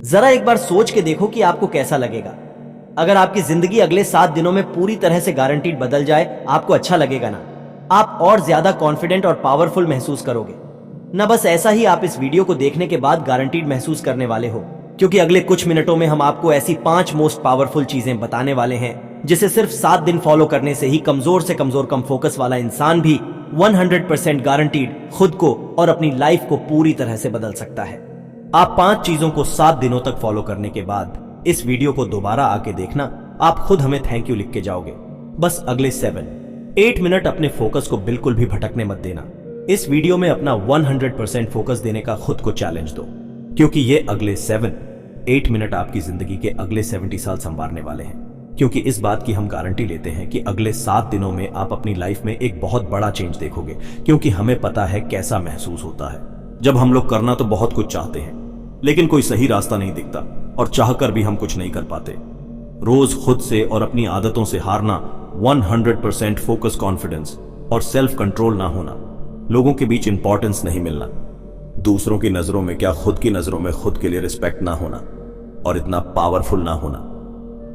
जरा एक बार सोच के देखो कि आपको कैसा लगेगा। अगर आपकी जिंदगी अगले 7 दिनों में पूरी तरह से गारंटीड बदल जाए, आपको अच्छा लगेगा ना? आप और ज्यादा कॉन्फिडेंट और पावरफुल महसूस करोगे ना? बस ऐसा ही आप इस वीडियो को देखने के बाद गारंटीड महसूस करने वाले हो, क्योंकि अगले कुछ मिनटों में हम आपको ऐसी 5 मोस्ट पावरफुल चीजें बताने वाले हैं जिसे सिर्फ 7 दिन फॉलो करने से ही कमजोर से कमजोर कम फोकस वाला इंसान भी 100% गारंटीड खुद को और अपनी लाइफ को पूरी तरह से बदल सकता है। आप 5 चीजों को 7 दिनों तक फॉलो करने के बाद इस वीडियो को दोबारा आके देखना, आप खुद हमें थैंक यू लिख के जाओगे। बस अगले 7-8 मिनट अपने फोकस को बिल्कुल भी भटकने मत देना। इस वीडियो में अपना 100% फोकस देने का खुद को चैलेंज दो, क्योंकि ये अगले 7-8 मिनट आपकी जिंदगी के अगले 70 साल संवारने वाले हैं। क्योंकि इस बात की हम गारंटी लेते हैं कि अगले 7 दिनों में आप अपनी लाइफ में एक बहुत बड़ा चेंज देखोगे, क्योंकि हमें पता है कैसा महसूस होता है जब हम लोग करना तो बहुत कुछ चाहते हैं, लेकिन कोई सही रास्ता नहीं दिखता और चाहकर भी हम कुछ नहीं कर पाते। रोज खुद से और अपनी आदतों से हारना, 100% फोकस, कॉन्फिडेंस और सेल्फ कंट्रोल ना होना, लोगों के बीच इंपॉर्टेंस नहीं मिलना, दूसरों की नजरों में क्या खुद की नजरों में खुद के लिए रिस्पेक्ट ना होना और इतना पावरफुल ना होना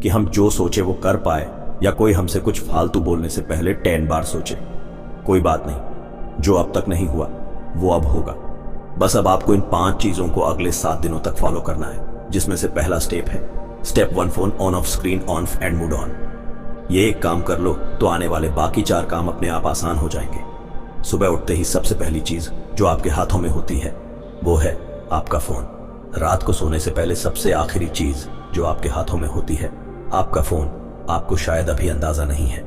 कि हम जो सोचे वो कर पाए, या कोई हमसे कुछ फालतू बोलने से पहले 10 बार सोचे। कोई बात नहीं, जो अब तक नहीं हुआ वो अब होगा। बस अब आपको इन 5 चीजों को अगले 7 दिनों तक फॉलो करना है, जिसमें से पहला स्टेप है step 1, phone on off screen on and mood on. ये एक काम कर लो तो आने वाले बाकी 4 काम अपने आप आसान हो जाएंगे। सुबह उठते ही सबसे पहली चीज जो आपके हाथों में होती है वो है आपका फोन। रात को सोने से पहले सबसे आखिरी चीज जो आपके हाथों में होती है आपका फोन। आपको शायद अभी अंदाजा नहीं है,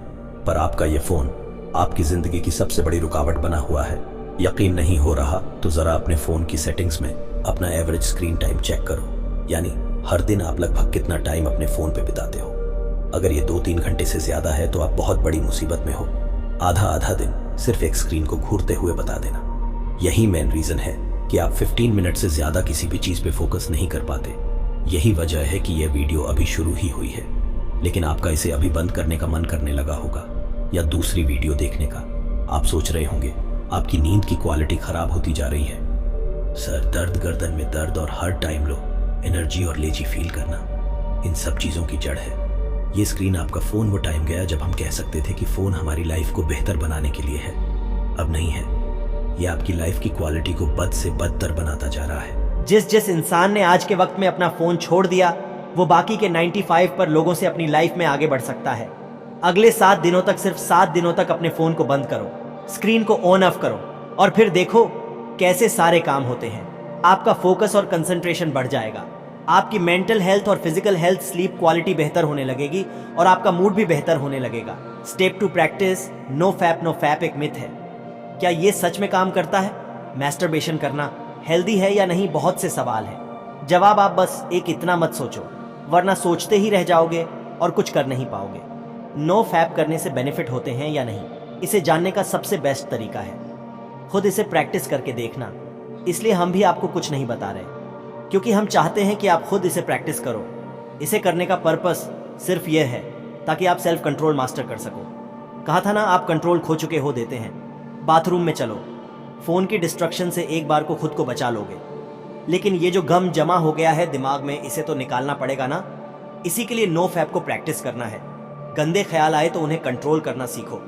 पर आपका ये फोन आपकी जिंदगी की सबसे बड़ी रुकावट बना हुआ है। यकीन नहीं हो रहा तो जरा अपने फोन की सेटिंग्स में अपना एवरेज स्क्रीन टाइम चेक करो, यानी हर दिन आप लगभग कितना टाइम अपने फोन पे बिताते हो। अगर ये 2-3 घंटे से ज्यादा है तो आप बहुत बड़ी मुसीबत में हो। आधा दिन सिर्फ एक स्क्रीन को घूरते हुए बता देना। यही मेन रीजन है कि आप 15 मिनट से ज्यादा किसी भी चीज पे फोकस नहीं कर पाते। यही वजह है कि यह वीडियो अभी शुरू ही हुई है, लेकिन आपका इसे अभी बंद करने का मन करने लगा होगा या दूसरी वीडियो देखने का। आप सोच रहे होंगे आपकी नींद की क्वालिटी खराब होती जा रही है, सर दर्द, गर्दन में दर्द और हर टाइम लो, एनर्जी और लेजी फील करना। इन सब चीजों की जड़ है ये स्क्रीन, आपका फोन। वो टाइम गया जब हम कह सकते थे कि फोन हमारी लाइफ को बेहतर बनाने के लिए है, अब नहीं है। ये आपकी लाइफ की क्वालिटी को बद से बदतर बनाता जा रहा है। जिस इंसान ने आज के वक्त में अपना फोन छोड़ दिया, वो बाकी के 95 पर लोगों से अपनी लाइफ में आगे बढ़ सकता है। अगले 7 दिनों तक, सिर्फ 7 दिनों तक अपने फोन को बंद करो, स्क्रीन को ऑन ऑफ करो और फिर देखो कैसे सारे काम होते हैं। आपका फोकस और कंसंट्रेशन बढ़ जाएगा, आपकी मेंटल हेल्थ और फिजिकल हेल्थ, स्लीप क्वालिटी बेहतर होने लगेगी और आपका मूड भी बेहतर होने लगेगा। स्टेप 2, प्रैक्टिस नो फैप एक मिथ है। क्या ये सच में काम करता है? मैस्टरबेशन करना हेल्दी है या नहीं, बहुत से सवाल हैं। जवाब आप बस एक इतना मत सोचो, वरना सोचते ही रह जाओगे और कुछ कर नहीं पाओगे। नो फैप करने से बेनिफिट होते हैं या नहीं, इसे जानने का सबसे बेस्ट तरीका है खुद इसे प्रैक्टिस करके देखना। इसलिए हम भी आपको कुछ नहीं बता रहे, क्योंकि हम चाहते हैं कि आप खुद इसे प्रैक्टिस करो। इसे करने का पर्पस सिर्फ यह है ताकि आप सेल्फ कंट्रोल मास्टर कर सको। कहा था ना, आप कंट्रोल खो चुके हो देते हैं। बाथरूम में चलो, फोन की डिस्ट्रक्शन से एक बार को खुद को बचा लोगे, लेकिन ये जो गम जमा हो गया है दिमाग में, इसे तो निकालना पड़ेगा ना। इसी के लिए नो फैप को प्रैक्टिस करना है। गंदे ख्याल आए तो उन्हें कंट्रोल करना सीखो।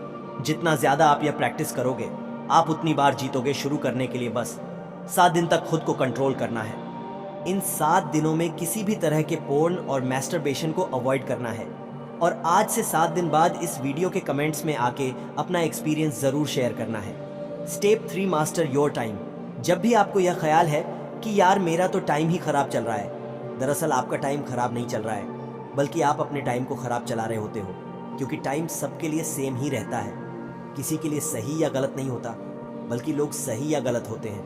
जितना ज्यादा आप यह प्रैक्टिस करोगे, आप उतनी बार जीतोगे। शुरू करने के लिए बस 7 दिन तक खुद को कंट्रोल करना है। इन 7 दिनों में किसी भी तरह के पोर्न और मैस्टरबेशन को अवॉइड करना है। और आज से 7 दिन बाद इस वीडियो के कमेंट्स में आके अपना एक्सपीरियंस जरूर शेयर करना है। Step 3, master your time. जब भी आपको यह ख्याल है कि यार मेरा तो टाइम ही खराब चल रहा है, दरअसल आपका टाइम खराब नहीं चल रहा है, बल्कि आप अपने टाइम को खराब चला रहे होते हो। क्योंकि टाइम सबके लिए सेम ही रहता है, किसी के लिए सही या गलत नहीं होता, बल्कि लोग सही या गलत होते हैं,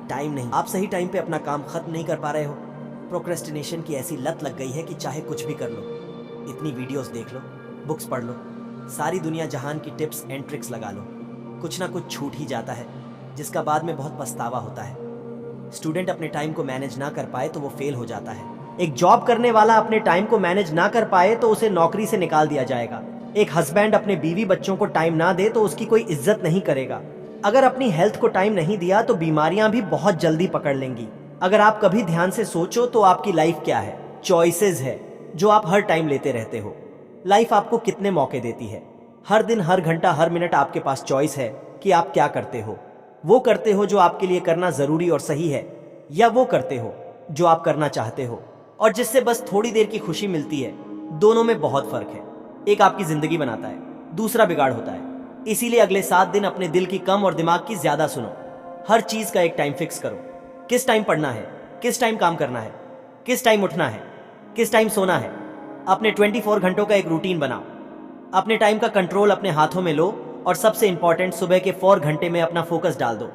टाइम नहीं। आप सही टाइम पे अपना काम खत्म नहीं कर पा रहे हो। प्रोक्रेस्टिनेशन की ऐसी लत लग गई है कि चाहे कुछ भी कर लो, इतनी वीडियोस देख लो, बुक्स पढ़ लो, सारी दुनिया जहान की टिप्स एंड ट्रिक्स लगा लो, कुछ ना कुछ छूट ही जाता है, जिसका बाद में बहुत पछतावा होता है। स्टूडेंट अपने टाइम को मैनेज ना कर पाए तो वो फेल हो जाता है। एक जॉब करने वाला अपने टाइम को मैनेज ना कर पाए तो उसे नौकरी से निकाल दिया जाएगा। एक हस्बैंड अपने बीवी बच्चों को टाइम ना दे तो उसकी कोई इज्जत नहीं करेगा। अगर अपनी हेल्थ को टाइम नहीं दिया तो बीमारियां भी बहुत जल्दी पकड़ लेंगी। अगर आप कभी ध्यान से सोचो तो आपकी लाइफ क्या है? चॉइसेस है जो आप हर टाइम लेते रहते हो। लाइफ आपको कितने मौके देती है? हर दिन, हर घंटा, हर मिनट आपके पास चॉइस है कि आप क्या करते हो। वो करते हो जो आपके लिए करना जरूरी और सही है, या वो करते हो जो आप करना चाहते हो और जिससे बस थोड़ी देर की खुशी मिलती है। दोनों में बहुत फर्क है। एक आपकी जिंदगी बनाता है, दूसरा बिगाड़ होता है। इसीलिए अगले 7 दिन अपने दिल की कम और दिमाग की ज्यादा सुनो। हर चीज का एक टाइम फिक्स करो। किस टाइम पढ़ना है, किस टाइम काम करना है, किस टाइम उठना है, किस टाइम सोना है। अपने 24 घंटों का एक रूटीन बनाओ। अपने टाइम का कंट्रोल अपने हाथों में लो और सबसे इंपॉर्टेंट, सुबह के 4 घंटे में अपना फोकस डाल दो।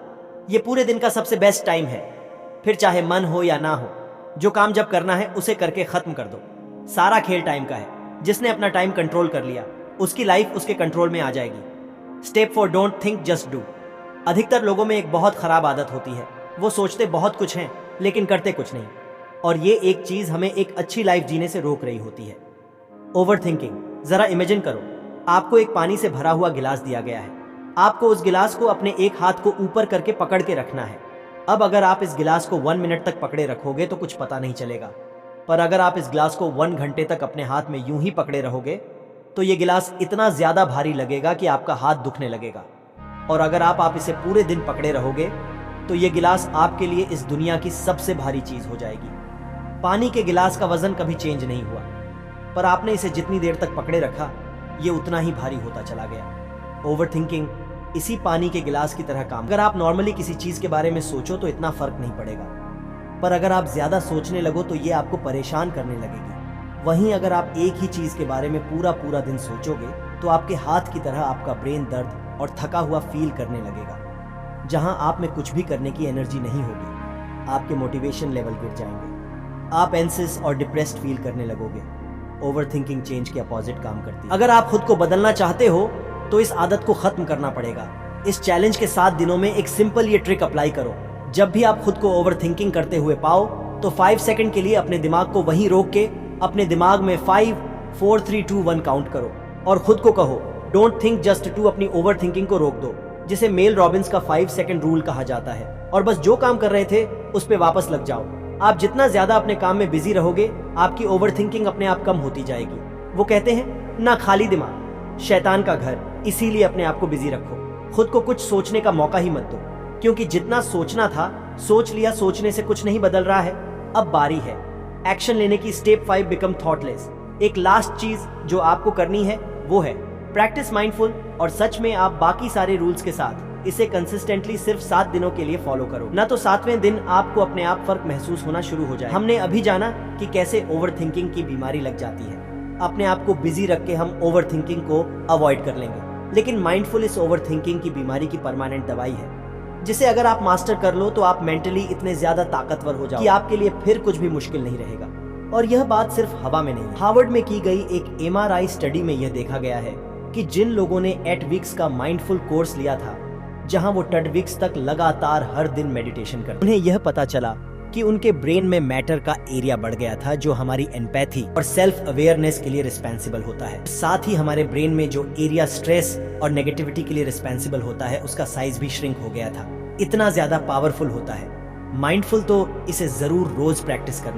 ये पूरे दिन का सबसे बेस्ट टाइम है। फिर चाहे मन हो या ना हो, जो काम जब करना है उसे करके खत्म कर दो। सारा खेल टाइम का है। जिसने अपना टाइम कंट्रोल कर लिया, उसकी लाइफ उसके कंट्रोल में आ जाएगी। Step 4, don't think, just do. अधिकतर लोगों में एक बहुत खराब आदत होती है। वो सोचते बहुत कुछ हैं लेकिन करते कुछ नहीं, और ये एक चीज हमें एक अच्छी लाइफ जीने से रोक रही होती है। Over thinking. जरा इमेजिन करो, आपको एक पानी से भरा हुआ गिलास दिया गया है। आपको उस गिलास को अपने एक हाथ को ऊपर करके पकड़ के रखना है। अब अगर आप इस गिलास को 1 मिनट तक पकड़े रखोगे तो कुछ पता नहीं चलेगा, पर अगर आप इस गिलास को 1 घंटे तक अपने हाथ में यूं ही पकड़े रहोगे तो ये गिलास इतना ज्यादा भारी लगेगा कि आपका हाथ दुखने लगेगा। और अगर आप इसे पूरे दिन पकड़े रहोगे तो ये गिलास आपके लिए इस दुनिया की सबसे भारी चीज हो जाएगी। पानी के गिलास का वजन कभी चेंज नहीं हुआ, पर आपने इसे जितनी देर तक पकड़े रखा ये उतना ही भारी होता चला गया। ओवर थिंकिंग इसी पानी के गिलास की तरह काम। अगर आप नॉर्मली किसी चीज के बारे में सोचो तो इतना फर्क नहीं पड़ेगा, पर अगर आप ज्यादा सोचने लगो तो ये आपको परेशान करने लगेगी। वहीं अगर आप एक ही चीज के बारे में पूरा दिन सोचोगे तो आपके हाथ की तरह आपका ब्रेन दर्द और थका हुआ फील करने लगेगा। जहां आप में कुछ भी करने की एनर्जी नहीं होगी, आपके मोटिवेशन लेवल गिर जाएंगे। आप एंसियस और डिप्रेस्ड फील करने लगोगे। ओवर थिंकिंग चेंज के अपोजिट काम करती है। अगर आप खुद को बदलना चाहते हो तो इस आदत को खत्म करना पड़ेगा। इस चैलेंज के 7 दिनों में एक सिंपल ये ट्रिक अप्लाई करो। जब भी आप खुद को ओवर थिंकिंग करते हुए पाओ तो 5 सेकंड के लिए अपने दिमाग को वहीं रोक के अपने दिमाग में 5, 4, 3, 2, 1 काउंट करो और खुद को कहो, डोंट थिंक जस्ट टू। अपनी ओवर थिंकिंग को रोक दो, जिसे मेल रॉबिन्स का 5 सेकंड रूल कहा जाता है। और बस जो काम कर रहे थे उस पे वापस लग जाओ। आप जितना ज्यादा अपने काम में बिजी रहोगे, आपकी ओवर थिंकिंग अपने आप कम होती जाएगी। वो कहते हैं ना, खाली दिमाग शैतान का घर। इसीलिए अपने आप को बिजी रखो। खुद को कुछ सोचने का मौका ही मत दो, क्योंकि जितना सोचना था सोच लिया। सोचने से कुछ नहीं बदल रहा है। अब बारी है एक्शन लेने की। Step 5, become thoughtless. एक लास्ट चीज जो आपको करनी है वो है प्रैक्टिस माइंडफुल। और सच में आप बाकी सारे रूल्स के साथ इसे कंसिस्टेंटली सिर्फ 7 दिनों के लिए फॉलो करो ना, तो 7वें दिन आपको अपने आप फर्क महसूस होना शुरू हो जाए। हमने अभी जाना कि कैसे ओवर थिंकिंग की बीमारी लग जाती है। अपने आप को बिजी रख के हम ओवर थिंकिंग को अवॉइड कर लेंगे, लेकिन माइंडफुल इस ओवर थिंकिंग की बीमारी की परमानेंट दवाई है, जिसे अगर आप मास्टर कर लो तो आप मेंटली इतने ज्यादा ताकतवर हो जाओ कि आपके लिए फिर कुछ भी मुश्किल नहीं रहेगा। और यह बात सिर्फ हवा में नहीं, हार्वर्ड में की गई एक MRI स्टडी में यह देखा गया है कि जिन लोगों ने 8 वीक्स का माइंडफुल कोर्स लिया था, जहां वो 10 वीक्स तक लगातार हर दिन मेडिटेशन करते, उन्हें यह पता चला कि उनके ब्रेन में मैटर का एरिया बढ़ गया था, जो हमारी एम्पैथी और सेल्फ अवेयरनेस के लिए रिस्पॉन्सिबल होता है। साथ ही हमारे ब्रेन में जो एरिया स्ट्रेस और नेगेटिविटी के लिए रिस्पॉन्सिबल होता है, उसका साइज भी श्रिंक हो गया था। इतना ज्यादा पावरफुल होता है। माइंडफुल तो इसे जरूर रोज प्रैक्टिस करना।